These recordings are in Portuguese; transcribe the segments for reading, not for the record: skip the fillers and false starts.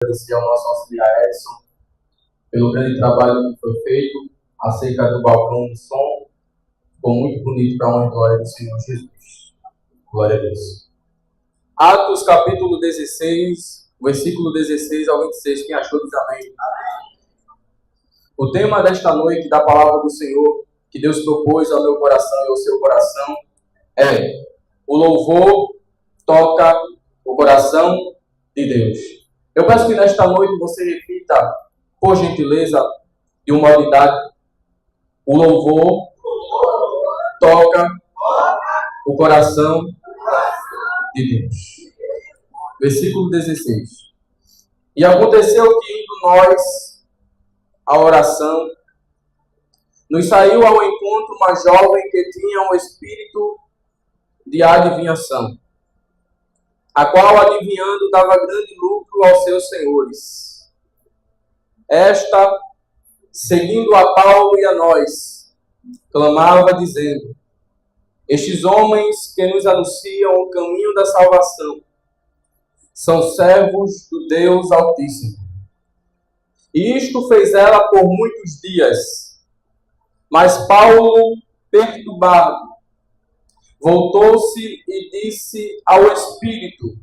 Agradecer ao nosso auxiliar Edson pelo grande trabalho que foi feito acerca do balcão de som. Ficou muito bonito para a honra e glória do Senhor Jesus. Glória a Deus. Atos capítulo 16, versículo 16 ao 26. Quem achou diz amém. O tema desta noite da palavra do Senhor que Deus propôs ao meu coração e ao seu coração é: o louvor toca o coração de Deus. Eu peço que nesta noite você repita, por gentileza, de uma unidade: o louvor toca o coração de Deus. Versículo 16. E aconteceu que, indo nós à oração, nos saiu ao encontro uma jovem que tinha um espírito de adivinhação, a qual, adivinhando, dava grande lucro aos seus senhores. Esta, seguindo a Paulo e a nós, clamava, dizendo: estes homens que nos anunciam o caminho da salvação são servos do Deus Altíssimo. E isto fez ela por muitos dias. Mas Paulo, perturbado, voltou-se e disse ao espírito,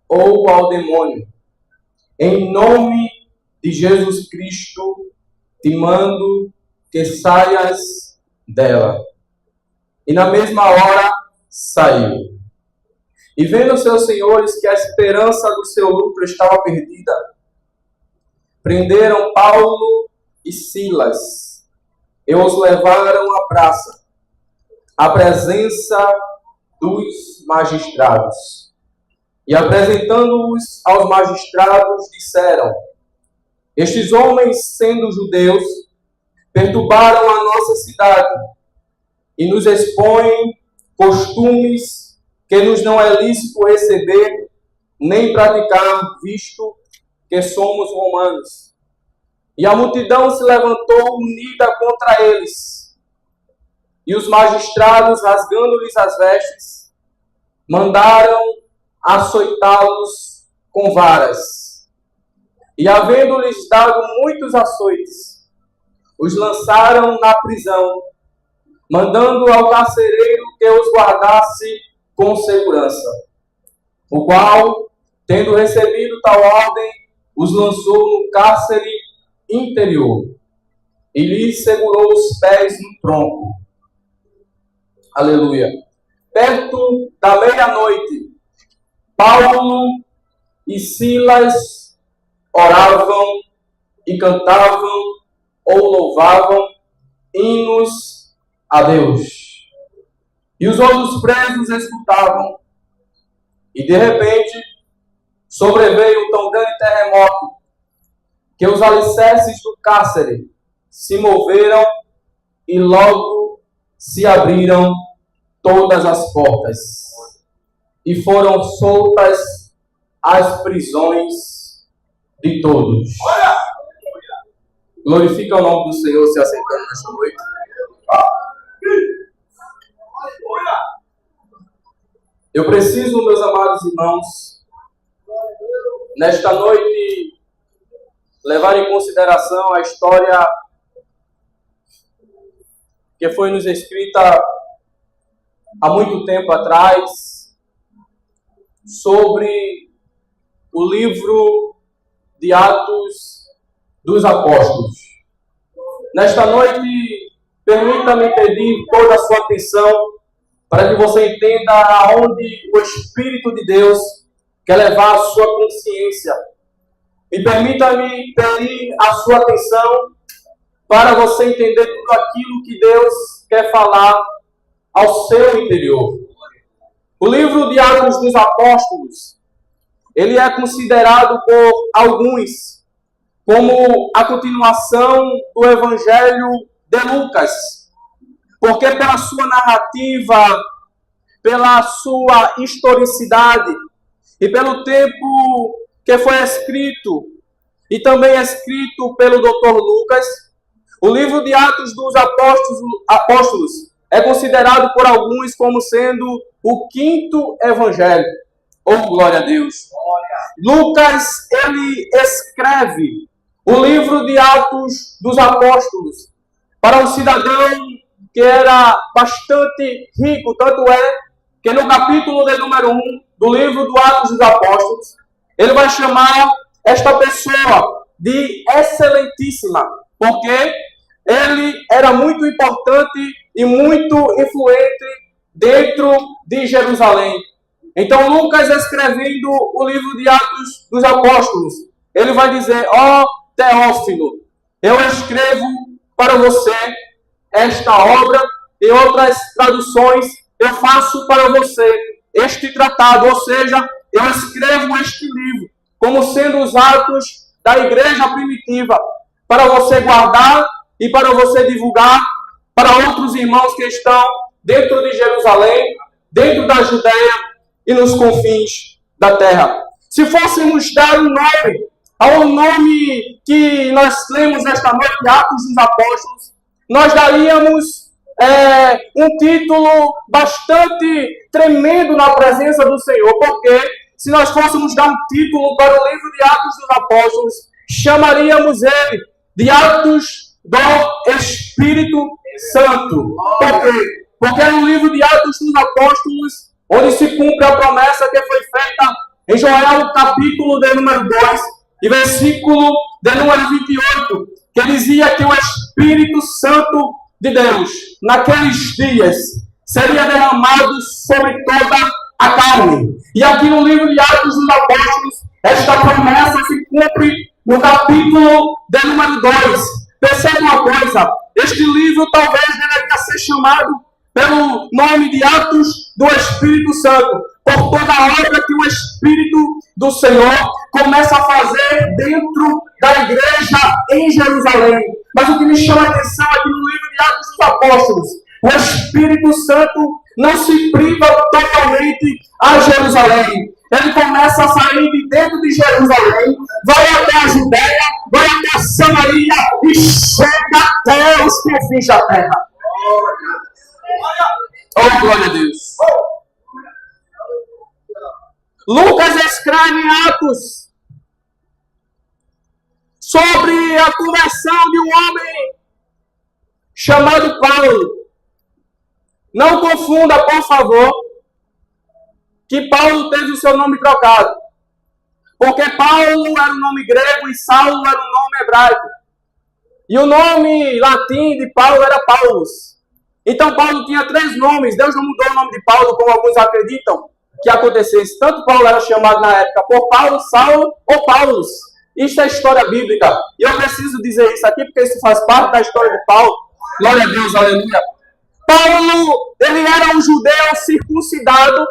ou ao demônio: em nome de Jesus Cristo, te mando que saias dela. E na mesma hora saiu. E vendo seus senhores que a esperança do seu lucro estava perdida, prenderam Paulo e Silas e os levaram à praça, à presença dos magistrados. E apresentando-os aos magistrados, disseram: estes homens, sendo judeus, perturbaram a nossa cidade e nos expõem costumes que nos não é lícito receber nem praticar, visto que somos romanos. E a multidão se levantou unida contra eles. E os magistrados, rasgando-lhes as vestes, mandaram açoitá-los com varas. E, havendo-lhes dado muitos açoites, os lançaram na prisão, mandando ao carcereiro que os guardasse com segurança, o qual, tendo recebido tal ordem, os lançou no cárcere interior e lhes segurou os pés no tronco. Aleluia. Perto da meia-noite, Paulo e Silas oravam e cantavam ou louvavam hinos a Deus. E os outros presos escutavam. E de repente sobreveio um tão grande terremoto que os alicerces do cárcere se moveram e logo se abriram todas as portas e foram soltas as prisões de todos. Glorifica o nome do Senhor se aceitando nesta noite. Eu preciso, meus amados irmãos, nesta noite, levar em consideração a história que foi nos escrita há muito tempo atrás sobre o livro de Atos dos Apóstolos. Nesta noite, permita-me pedir toda a sua atenção para que você entenda aonde o Espírito de Deus quer levar a sua consciência. E permita-me pedir a sua atenção para você entender tudo aquilo que Deus quer falar ao seu interior. O livro de Atos dos Apóstolos, ele é considerado por alguns como a continuação do Evangelho de Lucas, porque pela sua narrativa, pela sua historicidade e pelo tempo que foi escrito, e também escrito pelo Dr. Lucas, o livro de Atos dos Apóstolos é considerado por alguns como sendo o quinto evangelho. Oh, glória a Deus. Lucas, ele escreve o livro de Atos dos Apóstolos para um cidadão que era bastante rico, tanto é que no capítulo de número 1 do livro do Atos dos Apóstolos, ele vai chamar esta pessoa de excelentíssima, porque ele era muito importante e muito influente dentro de Jerusalém. Então, Lucas, escrevendo o livro de Atos dos Apóstolos, ele vai dizer: ó Teófilo, eu escrevo para você esta obra e outras traduções eu faço para você este tratado, ou seja, eu escrevo este livro como sendo os atos da igreja primitiva, para você guardar e para você divulgar para outros irmãos que estão dentro de Jerusalém, dentro da Judeia e nos confins da terra. Se fôssemos dar um nome ao nome que nós lemos esta noite, Atos dos Apóstolos, nós daríamos um título bastante tremendo na presença do Senhor, porque se nós fôssemos dar um título para o livro de Atos dos Apóstolos, chamaríamos ele de Atos do Espírito Santo. Por quê? Porque é no livro de Atos dos Apóstolos onde se cumpre a promessa que foi feita em Joel, capítulo de número 2, e versículo de número 28, que dizia que o Espírito Santo de Deus, naqueles dias, seria derramado sobre toda a carne. E aqui no livro de Atos dos Apóstolos, esta promessa se cumpre no capítulo de número 2. Perceba uma coisa, este livro talvez deveria ser chamado pelo nome de Atos do Espírito Santo, por toda a obra que o Espírito do Senhor começa a fazer dentro da igreja em Jerusalém. Mas o que me chama a atenção aqui no livro de Atos dos Apóstolos, o Espírito Santo não se priva totalmente a Jerusalém. Ele começa a sair de dentro de Jerusalém, vai até a Judeia, vai até a Samaria e chega até os confins da terra. Oh, glória a Deus. Lucas escreve em Atos sobre a conversão de um homem chamado Paulo. Não confunda, por favor, que Paulo teve o seu nome trocado. Porque Paulo era um nome grego e Saulo era um nome hebraico. E o nome latim de Paulo era Paulus. Então Paulo tinha 3 nomes. Deus não mudou o nome de Paulo, como alguns acreditam que acontecesse. Tanto Paulo era chamado na época por Paulo, Saulo ou Paulus. Isso é história bíblica. E eu preciso dizer isso aqui porque isso faz parte da história de Paulo. Glória a Deus, aleluia. Paulo, ele era um judeu circuncidado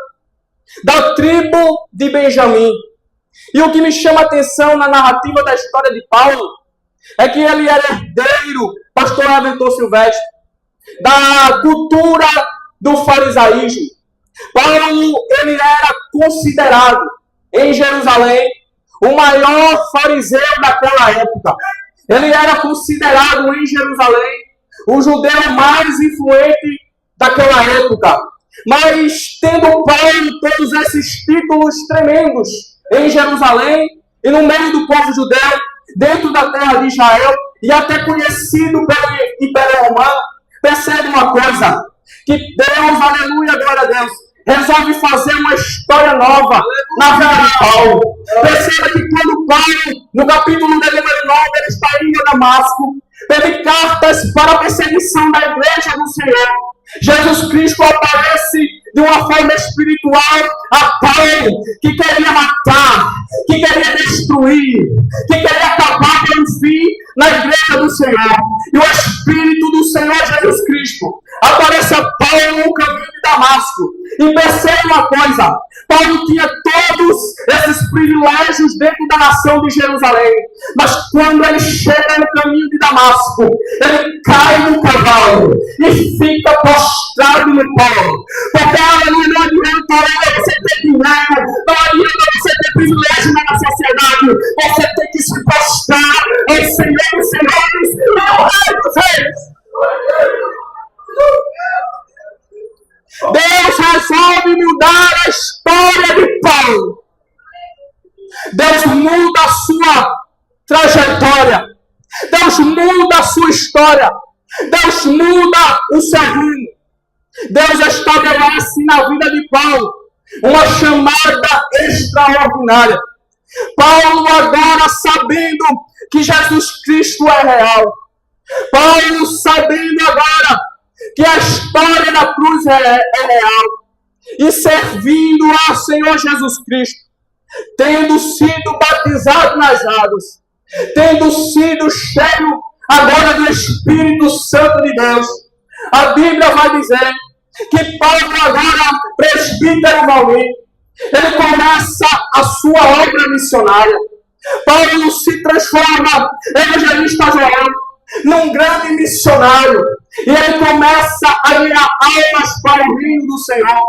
da tribo de Benjamim. E o que me chama a atenção na narrativa da história de Paulo é que ele era herdeiro, pastor Aventor Silvestre, da cultura do farisaísmo. Paulo, ele era considerado em Jerusalém o maior fariseu daquela época. Ele era considerado em Jerusalém o judeu mais influente daquela época. Mas tendo Paulo todos esses títulos tremendos em Jerusalém e no meio do povo judeu, dentro da terra de Israel, e até conhecido pelo Império Romano, percebe uma coisa, que Deus, aleluia, glória a Deus, resolve fazer uma história nova na vida de Paulo. Perceba que quando Paulo, no capítulo de número 9, ele está indo a Damasco, teve cartas para a perseguição da igreja do Senhor. Jesus Cristo aparece de uma forma espiritual a Paulo, que queria matar, que queria destruir, que queria acabar pelo fim na igreja do Senhor. E o Espírito do Senhor Jesus Cristo aparece a Paulo no caminho de Damasco. E perceba uma coisa, Paulo tinha todos esses privilégios dentro da nação de Jerusalém. Mas quando ele chega no caminho de Damasco, ele cai no cavalo e fica prostrado no pó. Porque não adianta você ter dinheiro, não adianta você ter privilégio na sociedade. Você tem que se prostrar em Senhor dos Senhores e ao Rei dos Reis. Deus resolve mudar a história de Paulo. trajetória. Deus muda a sua história. Deus muda o seu rumo. Deus estabelece na vida de Paulo uma chamada extraordinária. Paulo agora sabendo que Jesus Cristo é real. Paulo sabendo agora que a história da cruz é real. E servindo ao Senhor Jesus Cristo, tendo sido batizado nas águas, tendo sido cheio agora do Espírito Santo de Deus. A Bíblia vai dizer que Paulo agora, presbítero Valmir, ele começa a sua obra missionária. Paulo se transforma em evangelista João, num grande missionário. E ele começa a ganhar almas para o reino do Senhor.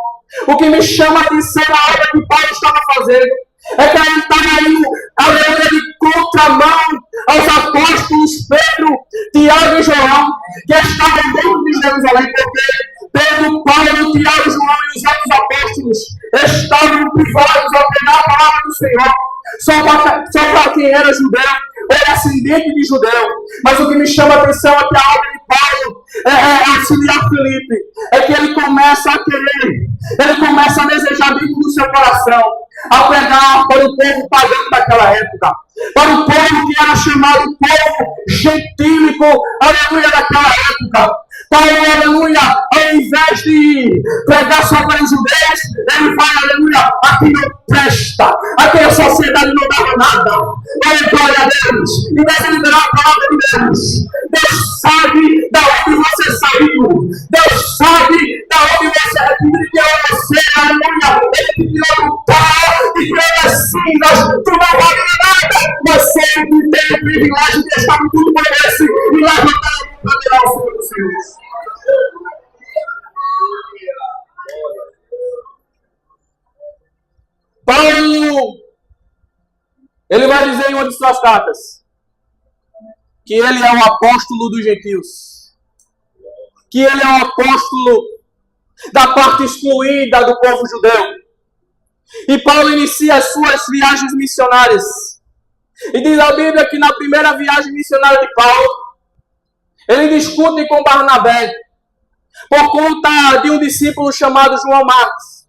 O que me chama a atenção na obra que Paulo estava fazendo é que ele estava indo, aleluia, de contramão aos apóstolos Pedro, Tiago e João, que estavam dentro de Jerusalém, porque Pedro, Paulo, Tiago, João e os outros apóstolos estavam privados ao pegar a palavra do Senhor, só para quem era judeu, ou ascendente de judeu. Mas o que me chama a atenção é que a obra de Paulo é auxiliar Filipe, é que ele começa a querer, ele começa a desejar dentro do seu coração, a pregar para o povo pagão daquela época, para o povo que era chamado povo gentílico, aleluia, daquela época. Paulo, aleluia, ao invés de pregar só para os judeus, ele fala, aleluia, aqui não presta, aqui a sociedade não dava nada. Olha, glória a Deus, e deve liberar a palavra de Deus. Deus sabe da onde você saiu, Deus sabe da onde você é, Ele criou você, aleluia, Ele criou o pó, e criou as cinzas, tu não vale nada, mas sempre tem o privilégio de estar com tudo por esse e levantar para tirar o filho do Senhor. Paulo, ele vai dizer em uma de suas cartas que ele é o apóstolo dos gentios, que ele é o apóstolo da parte excluída do povo judeu. E Paulo inicia as suas viagens missionárias. E diz a Bíblia que na primeira viagem missionária de Paulo, ele discute com Barnabé por conta de um discípulo chamado João Marcos.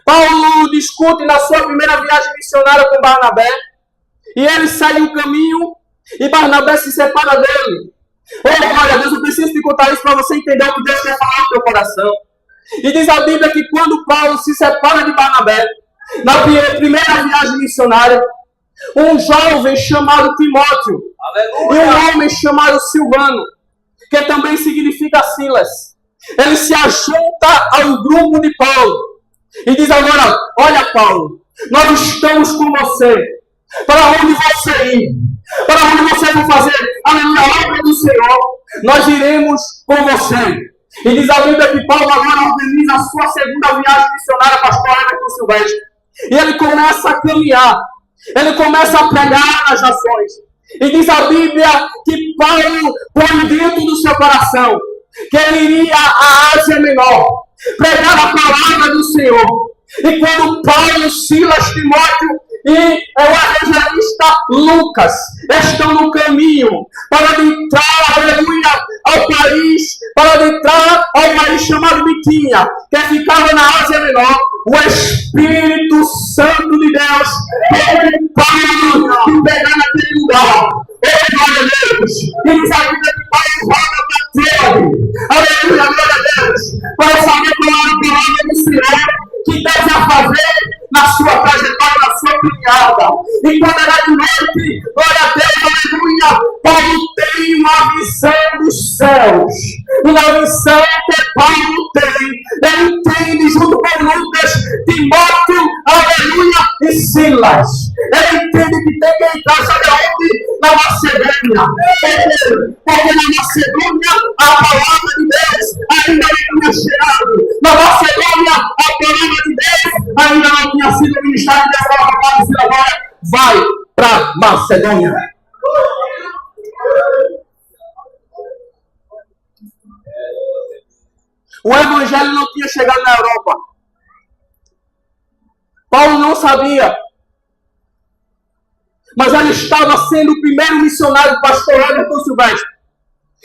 Paulo discute na sua primeira viagem missionária com Barnabé, e ele segue o caminho, e Barnabé se separa dele. Olha, Deus, eu preciso te contar isso para você entender o que Deus quer falar no teu coração. E diz a Bíblia que quando Paulo se separa de Barnabé, na primeira viagem missionária, um jovem chamado Timóteo, aleluia, e um homem chamado Silvano, que também significa Silas, ele se ajunta ao grupo de Paulo e diz agora, olha Paulo, nós estamos com você, para onde você ir, para onde você for fazer a obra do Senhor, nós iremos com você. E diz a Bíblia que Paulo agora organiza a sua segunda viagem missionária pastoral com Silvestre. E ele começa a caminhar, ele começa a pregar nas nações. E diz a Bíblia que Paulo põe dentro do seu coração que ele iria à Ásia Menor, pregar a palavra do Senhor. E quando Paulo, Silas, Timóteo e o evangelista Lucas estão no caminho para entrar, aleluia, ao país, para entrar ao país chamado Bitínia, que ficava na Ásia Menor, o Espírito Santo de Deus teve Paulo e pegar naquele lugar. Glória a Deus! E diz a Bíblia que Paulo volta para Troade. Aleluia, glória a Deus! Para saber qual era a palavra do Senhor que Deus ia fazer na sua trajetória, na sua caminhada. E quando era de noite, glória a Deus, aleluia, Paulo tem uma visão dos céus. Uma visão que Paulo tem. Ele entende, junto com Lucas, Timóteo, aleluia, e Silas. Ele entende que tem que entrar, sabe aonde? Na Macedônia. Porque na Macedônia a palavra de Deus ainda não tinha chegado. Na Macedônia a palavra de Deus ainda não tinha sido ministrada. E essa palavra de agora vai para Macedônia. O evangelho não tinha chegado na Europa. Paulo não sabia. Mas ele estava sendo o primeiro missionário do pastor Everton Silvestre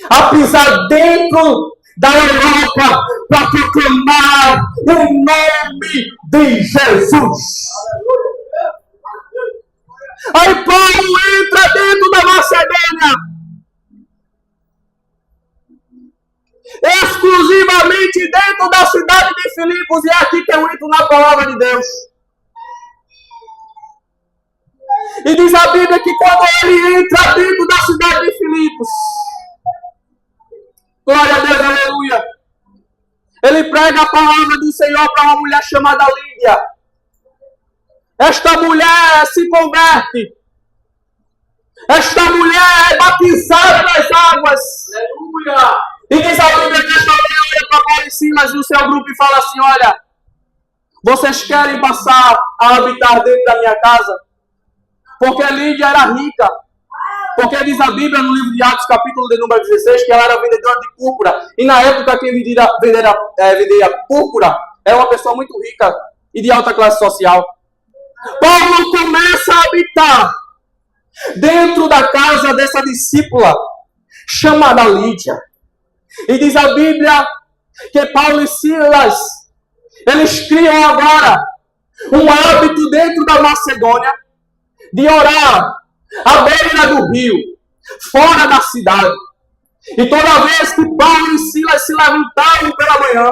a pisar dentro da Europa para proclamar o nome de Jesus. Aí Paulo entra dentro da Macedônia, exclusivamente dentro da cidade de Filipos, e é aqui que eu entro na palavra de Deus. E diz a Bíblia que quando ele entra dentro da cidade de Filipos, glória a Deus, aleluia, ele prega a palavra do Senhor para uma mulher chamada Lídia. Esta mulher se converte. Esta mulher é batizada nas águas. Aleluia. E diz a Bíblia que esta mulher olha para Paulo e Silas e o seu grupo e fala assim: olha, vocês querem passar a habitar dentro da minha casa? Porque Lídia era rica. Porque diz a Bíblia no livro de Atos, capítulo de número 16, que ela era vendedora de púrpura. E na época quem vendia púrpura era uma pessoa muito rica e de alta classe social. Paulo começa a habitar dentro da casa dessa discípula chamada Lídia. E diz a Bíblia que Paulo e Silas, eles criam agora um hábito dentro da Macedônia de orar à beira do rio, fora da cidade. E toda vez que Paulo e Silas se levantavam pela manhã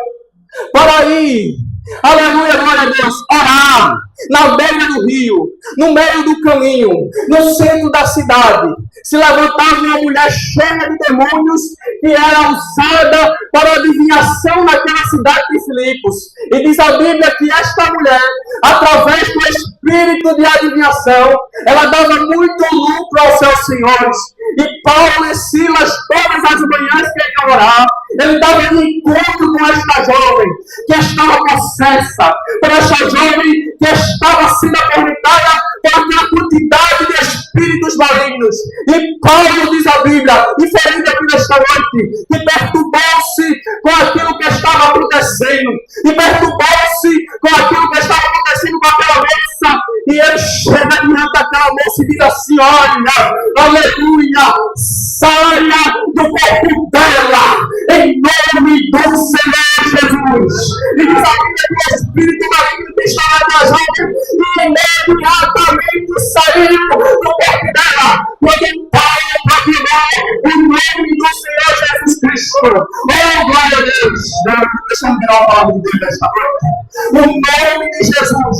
para ir, aleluia, glória a Deus, orar na beira do rio, no meio do caminho, no centro da cidade, se levantava uma mulher cheia de demônios que era usada para adivinhação naquela cidade de Filipos. E diz a Bíblia que esta mulher, através do espírito de adivinhação, ela dava muito lucro aos seus senhores. E Paulo e Silas, todas as manhãs que iam orar, ele dava um encontro com esta jovem que estava possessa, por esta jovem que estava sendo atormentada por aquela quantidade de espíritos malignos. E Paulo, diz a Bíblia, diferente aqui nesta noite, que perturbou-se com aquilo que estava acontecendo, e perturbou-se com aquilo que estava acontecendo com aquela moça, e ele chega diante daquela moça e diz assim: olha, aleluia, saia do corpo dela, em nome do Senhor Jesus. E diz a Bíblia que o espírito maligno que estava na jovem imediatamente saiu do corpo dela, porque Paulo proclamou o nome do Senhor Jesus Cristo. Oh, glória a Deus! Deixa eu virar a palavra de Deus nesta noite. O nome de Jesus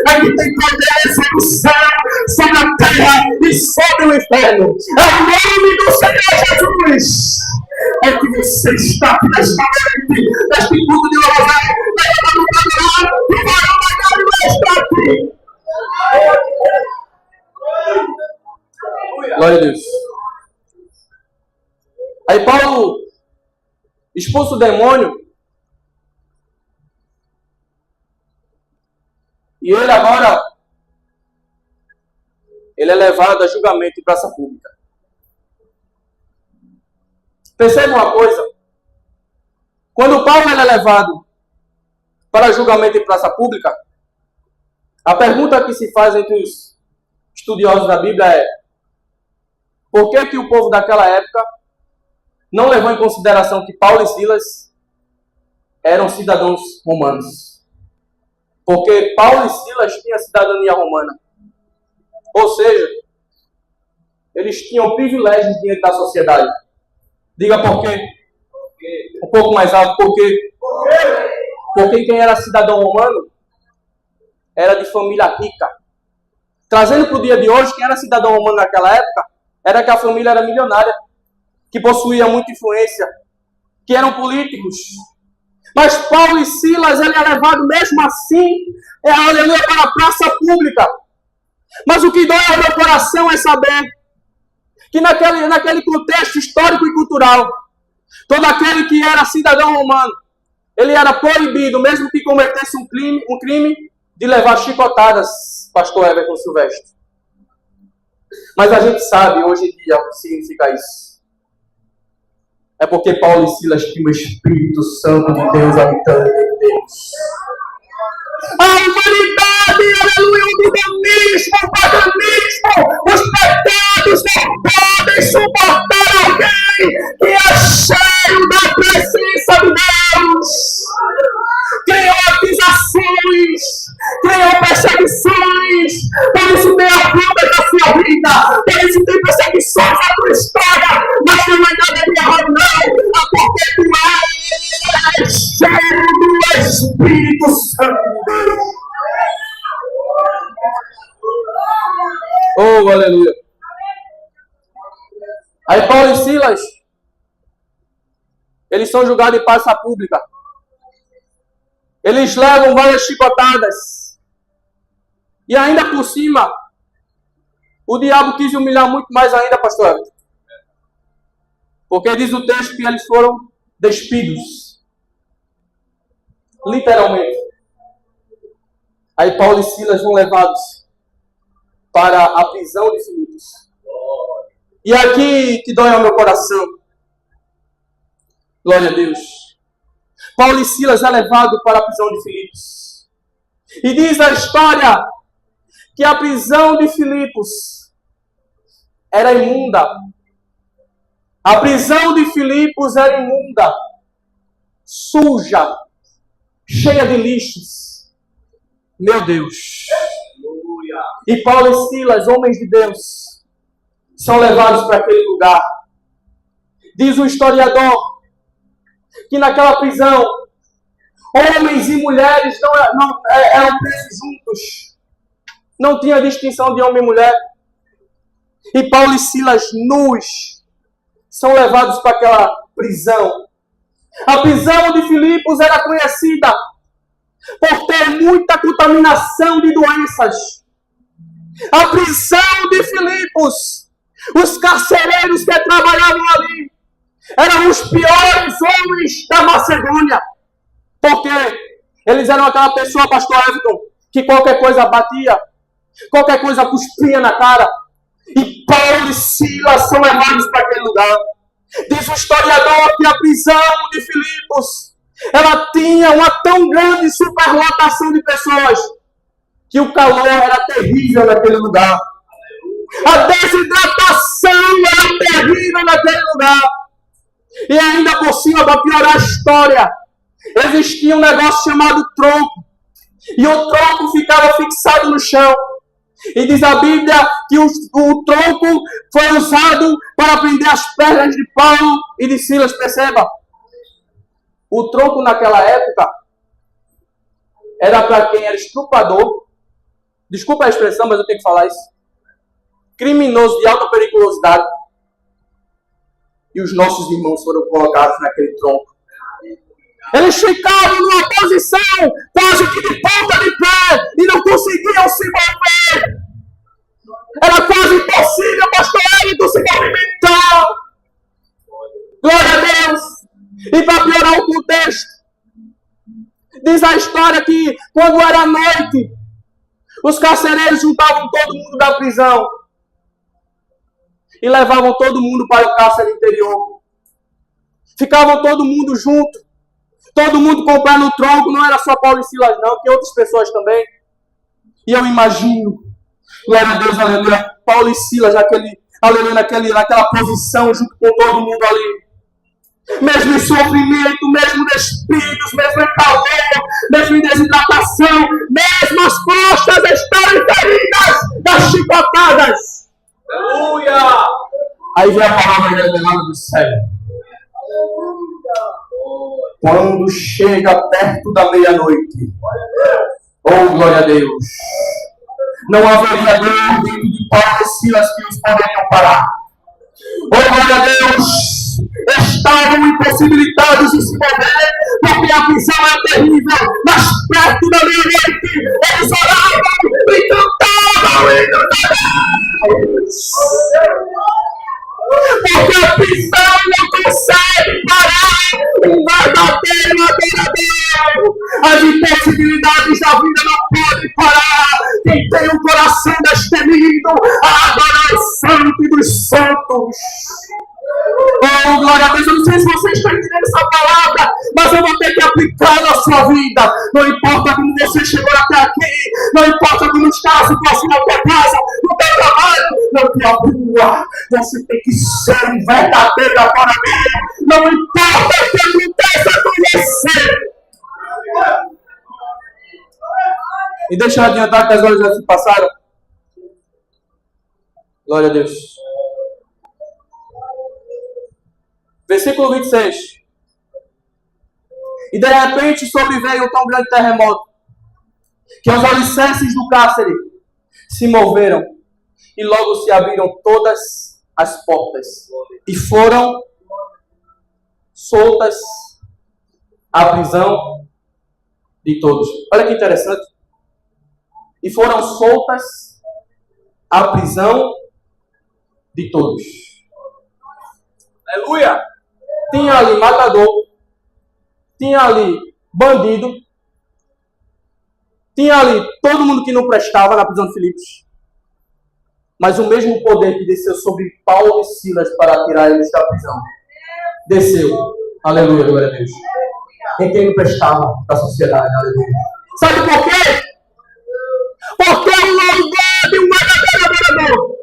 é que tem poder sobre o céu, sobre a terra e sobre o inferno. É o nome do Senhor Jesus. É que você está aqui nesta noite, neste culto de louvor, levantando o cabelo e vai estar aqui. Glória a Deus. Aí Paulo expulsa o demônio e ele agora é levado a julgamento em praça pública. Perceba uma coisa: quando Paulo é levado para julgamento em praça pública, a pergunta que se faz entre os estudiosos da Bíblia é: por que o povo daquela época não levou em consideração que Paulo e Silas eram cidadãos romanos? Porque Paulo e Silas tinham cidadania romana. Ou seja, eles tinham privilégios diante da sociedade. Diga por quê? Um pouco mais alto. Por quê? Porque quem era cidadão romano era de família rica. Trazendo para o dia de hoje, quem era cidadão romano naquela época era que a família era milionária, que possuía muita influência, que eram políticos. Mas Paulo e Silas, ele é levado mesmo assim, aleluia, para a praça pública. Mas o que dói ao meu coração é saber que naquele contexto histórico e cultural, todo aquele que era cidadão romano, ele era proibido, mesmo que cometesse um crime, de levar chicotadas, pastor Everton Silvestre. Mas a gente sabe hoje em dia o que significa isso. É porque Paulo e Silas tinham o Espírito Santo de Deus habitando em Deus. A humanidade, aleluia, o dinamismo, o paganismo, os pecados não podem suportar alguém que é cheio da presença de Deus. Criou acusações, criou perseguições, por isso tem a luta da sua vida, por isso tem perseguições na tua história, mas não é nada de errado não, porque tu és cheio do Espírito Santo de Deus. Oh, aleluia. Aí Paulo e Silas, eles são julgados em praça pública. Eles levam várias chicotadas. E ainda por cima, o diabo quis humilhar muito mais ainda, pastor Everton. Porque diz o texto que eles foram despidos. Literalmente. Aí Paulo e Silas são levados para a prisão de Filipos. E aqui que dói ao meu coração. Glória a Deus. Paulo e Silas é levado para a prisão de Filipos. E diz a história que a prisão de Filipos era imunda. A prisão de Filipos era imunda, suja, cheia de lixos. Meu Deus. E Paulo e Silas, homens de Deus, são levados para aquele lugar. Diz o historiador que naquela prisão, homens e mulheres não eram presos juntos. Não tinha distinção de homem e mulher. E Paulo e Silas, nus, são levados para aquela prisão. A prisão de Filipos era conhecida por ter muita contaminação de doenças. A prisão de Filipos, os carcereiros que trabalhavam ali, eram os piores homens da Macedônia. Porque eles eram aquela pessoa, pastor Everton, que qualquer coisa batia, qualquer coisa cuspia na cara. E Paulo e Silas são levados para aquele lugar. Diz o historiador que a prisão de Filipos, ela tinha uma tão grande superlotação de pessoas, que o calor era terrível naquele lugar. A desidratação era terrível naquele lugar. E ainda por cima, para piorar a história, existia um negócio chamado tronco. E o tronco ficava fixado no chão. E diz a Bíblia que o tronco foi usado para prender as pernas de Paulo e de Silas. Perceba, o tronco naquela época era para quem era estuprador. Desculpa a expressão, mas eu tenho que falar isso. Criminoso de alta periculosidade. E os nossos irmãos foram colocados naquele tronco. Eles ficavam numa posição quase que de ponta de pé e não conseguiam se mover. Era quase impossível, pastor Everton, se movimentar. Glória a Deus. E para piorar o contexto, diz a história que quando era noite, os carcereiros juntavam todo mundo da prisão e levavam todo mundo para o cárcere interior. Ficavam todo mundo junto. Todo mundo comprando o tronco, não era só Paulo e Silas não, que outras pessoas também. E eu imagino, glória a Deus, aleluia, Paulo e Silas, aleluia, naquela posição, junto com todo mundo ali. Mesmo em sofrimento, mesmo despidos, mesmo em calor, mesmo em desidratação, mesmo as costas estarem feridas das chicotadas. Aleluia! Aí vem a palavra revelada do céu. Quando chega perto da meia-noite, oh glória a Deus, não haveria dor dentro de Paulo e Silas que os poderiam parar. Oh glória a Deus, estavam impossibilitados de se mover, porque a prisão era terrível, mas perto da meia-noite, eles oravam e cantavam e cantavam. Porque a prisão não consegue parar um verdadeiro adorador. As impossibilidades da vida não podem parar quem tem um coração destemido a adorar o Santo dos Santos. Oh, glória a Deus, eu não sei se você está entendendo essa palavra, mas eu vou ter que aplicar na sua vida. Não importa como você chegou até aqui, não importa como está a situação na tua casa, no teu trabalho, na tua rua, você tem que ser um verdadeiro adorador. Não importa o que aconteça com você. E deixa eu adiantar que as horas já se passaram. Glória a Deus. Versículo 26. E de repente sobreveio um tão grande terremoto, que os alicerces do cárcere se moveram, e logo se abriram todas as portas, e foram soltas a prisão de todos. Olha que interessante. E foram soltas a prisão de todos. Aleluia! Tinha ali matador, tinha ali bandido, tinha ali todo mundo que não prestava na prisão de Filipos. Mas o mesmo poder que desceu sobre Paulo e Silas para tirar eles da prisão, desceu. Aleluia, glória a Deus. Em quem não prestava da sociedade. Aleluia. Sabe por quê? Porque o louvor de um verdadeiro adorador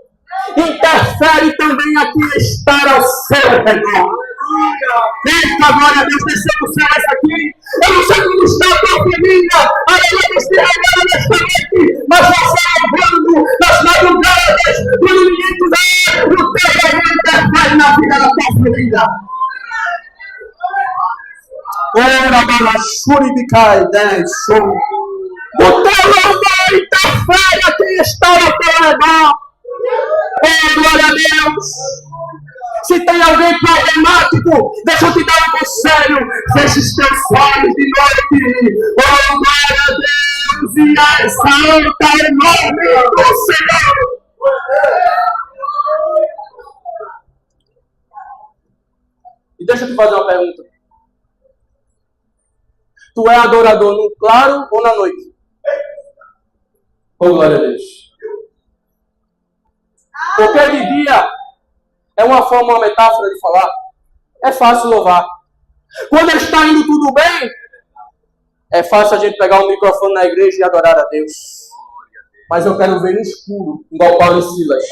interfere também a quem está ao seu redor. Eita, glória a Deus, desceu do céu essa aqui. Eu não sei como está a tua família, aleluia, se regala nesta noite, mas você louvando nas madrugadas, quando ninguém te vê, o teu louvor interfere na vida da tua família. Ora, bala, shuribicai, 10, show. O teu louvor interfere a quem está ao teu redor. Oh, glória a Deus. Se tem alguém problemático, deixa eu te dar um conselho. Feche os teus olhos de noite. Oh, glória a Deus. E exalta o nome do Senhor. E deixa eu te fazer uma pergunta. Tu é adorador no claro ou na noite? Oh, glória a Deus. Porque de dia é uma forma, uma metáfora de falar. É fácil louvar. Quando está indo tudo bem, é fácil a gente pegar o microfone na igreja e adorar a Deus. Mas eu quero ver no escuro, igual Paulo e Silas,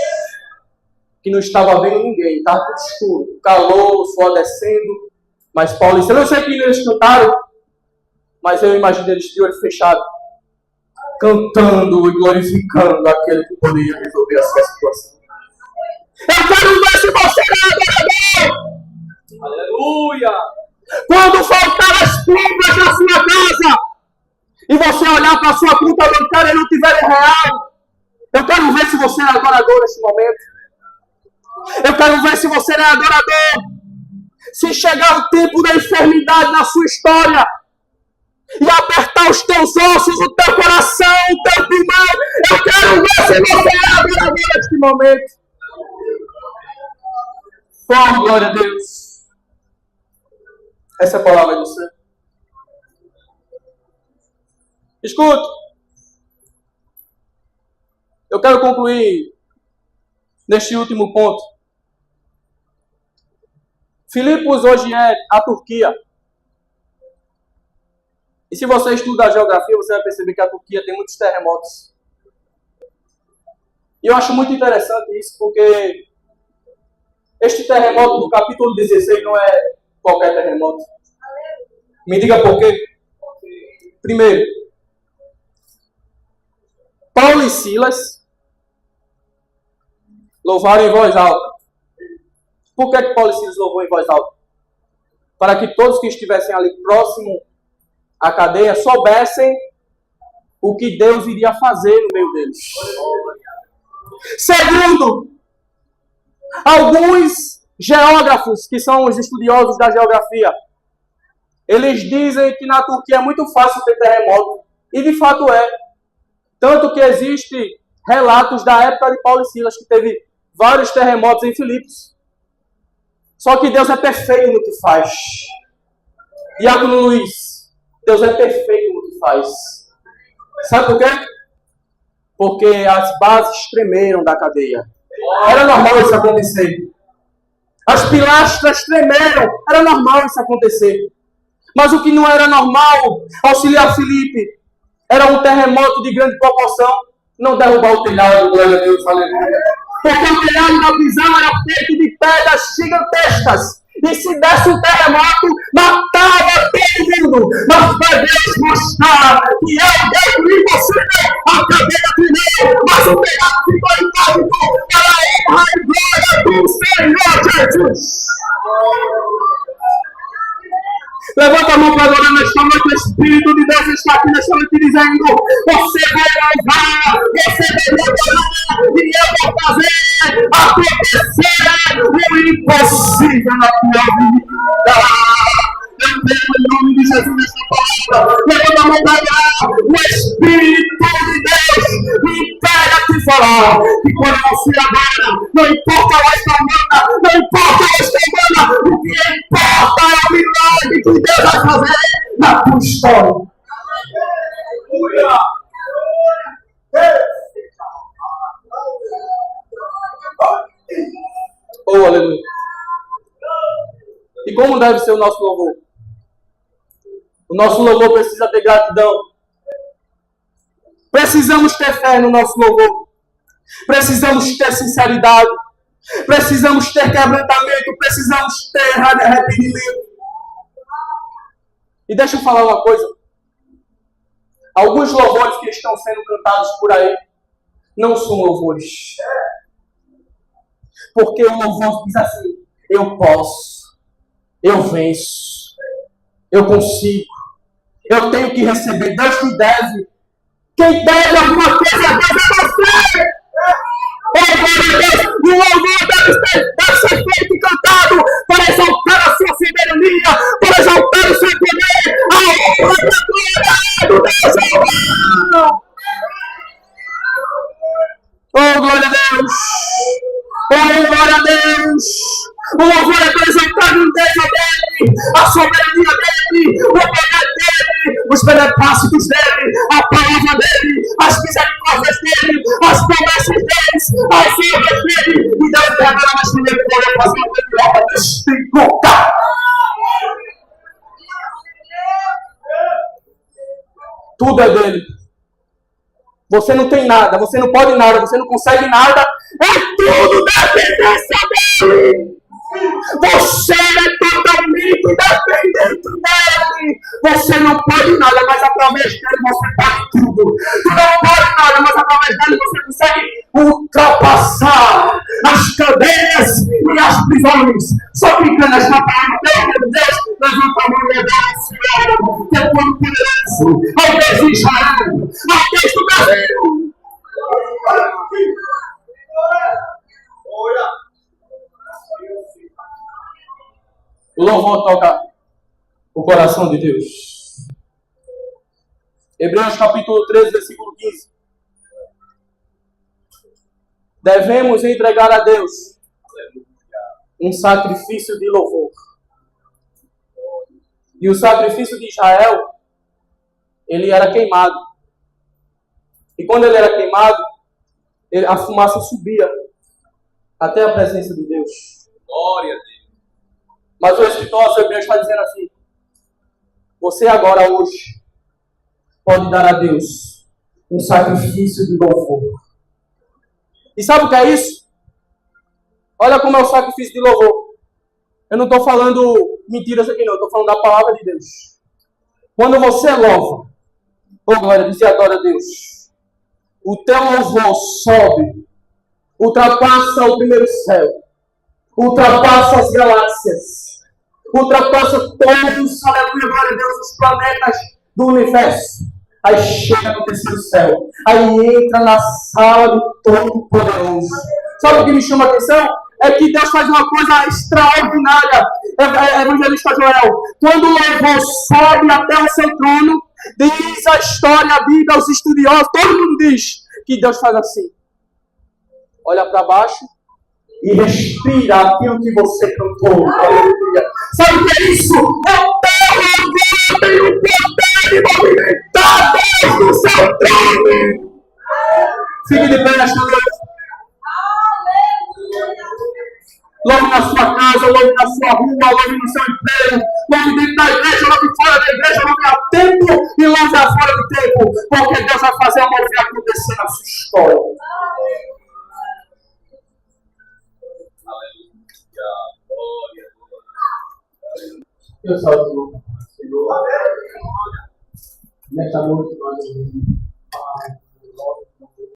que não estava vendo ninguém, estava tudo escuro, calor, o sol descendo. Mas Paulo e Silas, eu não sei que eles cantaram, mas eu imagino eles de olho fechado, cantando e glorificando aquele que poderia resolver a sua situação. Eu quero ver se você é adorador. Aleluia! Quando faltar as compras na sua casa e você olhar para a sua conta bancária e não tiver real, eu quero ver se você é adorador nesse momento. Eu quero ver se você é adorador. Se chegar o tempo da enfermidade na sua história e apertar os teus ossos, o teu coração, o teu pulmão, eu quero ver se você é adorador neste momento. Oh, glória a Deus. Essa é a palavra do Senhor. Escuta. Eu quero concluir neste último ponto. Filipos hoje é a Turquia. E se você estuda a geografia, você vai perceber que a Turquia tem muitos terremotos. E eu acho muito interessante isso, porque este terremoto do capítulo 16 não é qualquer terremoto. Me diga por quê. Primeiro, Paulo e Silas louvaram em voz alta. Por que Paulo e Silas louvou em voz alta? Para que todos que estivessem ali próximo à cadeia soubessem o que Deus iria fazer no meio deles. Segundo, alguns geógrafos, que são os estudiosos da geografia, eles dizem que na Turquia é muito fácil ter terremoto. E de fato é. Tanto que existem relatos da época de Paulo e Silas, que teve vários terremotos em Filipos. Só que Deus é perfeito no que faz. Diácono Luiz, Deus é perfeito no que faz. Sabe por quê? Porque as bases tremeram da cadeia. Era normal isso acontecer. As pilastras tremeram. Era normal isso acontecer. Mas o que não era normal, auxiliar Filipe, era um terremoto de grande proporção. Não derrubar o telhado, glória a Deus, aleluia. Porque o telhado da prisão era feito de pedras gigantescas. E se desse um terremoto, matava todo mundo. Mas para Deus mostrar que é o Deus impossível, a cadeira tremeu, mas o telhado ficou intacto para a honra e glória do Senhor Jesus. Levanta a mão para agora nesta noite, o Espírito de Deus está aqui nesta noite dizendo: você vai louvar, você vai adorar, e eu vou fazer acontecer o impossível na tua vida. Eu tenho em nome de Jesus nesta palavra. Levanta a mão para agora, o Espírito de Deus me pega aqui falar que quando você agora, não importa a semana, não importa a semana, o que importa é o milagre que Deus vai fazer na tua história. Oh, aleluia. E como deve ser o nosso louvor? O nosso louvor precisa ter gratidão. Precisamos ter fé no nosso louvor. Precisamos ter sinceridade. Precisamos ter quebrantamento. Precisamos ter arrependimento. E deixa eu falar uma coisa. Alguns louvores que estão sendo cantados por aí não são louvores. Porque o louvor diz assim: eu posso, eu venço, eu consigo, eu tenho que receber, Deus me deve. Quem deve alguma coisa a Deus é você. Oh, glória a Deus, o louvor deve ser feito e cantado para exaltar a sua soberania, para exaltar o seu poder, a honra e a glória do Deus. Oh, glória a Deus. Oh, glória a Deus. O louvor é para exaltar o Deus dele, a soberania dele, o poder dele, os beneplácitos dele, a palavra dele, as misericórdias dele, as promessas dele, as obras dele. E Deus agora nós primeiro podemos fazer o melhor deste lugar. Tudo é dele. Você não tem nada, você não pode nada, você não consegue nada. É tudo dependência dele. Você é totalmente dependente dele. Você não pode nada, mas através dele você pode tudo. Tu não pode nada, mas através dele você consegue ultrapassar as cadeias e as prisões. Só clicando esta palavra, Deus, levanta a mão e agradeça, Senhor, que é o povo poderoso, ao Deus de Israel, ao Deus do Brasil. O louvor toca o coração de Deus. Hebreus capítulo 13, versículo 15. Devemos entregar a Deus um sacrifício de louvor. E o sacrifício de Israel, ele era queimado. E quando ele era queimado, a fumaça subia até a presença de Deus. Glória a Deus. Mas o escritor aos Hebreus está dizendo assim: você agora, hoje, pode dar a Deus um sacrifício de louvor. E sabe o que é isso? Olha como é o sacrifício de louvor. Eu não estou falando mentiras aqui não, eu estou falando da palavra de Deus. Quando você louva, oh glória, diz e adora a Deus, o teu louvor sobe, ultrapassa o primeiro céu, ultrapassa as galáxias, ultrapassa todos, aleluia, glória a Deus, os planetas do universo. Aí chega no terceiro céu, aí entra na sala do Todo-Poderoso. Sabe o que me chama a atenção? É que Deus faz uma coisa extraordinária. Evangelista Joel, quando o louvor sobe até o seu trono, diz a história, a Bíblia, os estudiosos, todo mundo diz que Deus faz assim. Olha para baixo e respira aquilo que você cantou. Aleluia. Sabe o que é isso? É o teu louvor tem o poder de movimentar Deus no seu trono. Fique de pé nesta noite. louve na sua casa, louve na sua rua, louve no seu emprego, louve dentro da igreja, louve fora da igreja, louve ao tempo e louve a fora do tempo, porque Deus vai fazer a mover acontecer na sua história. Eu salvo o Senhor. Nesta noite nós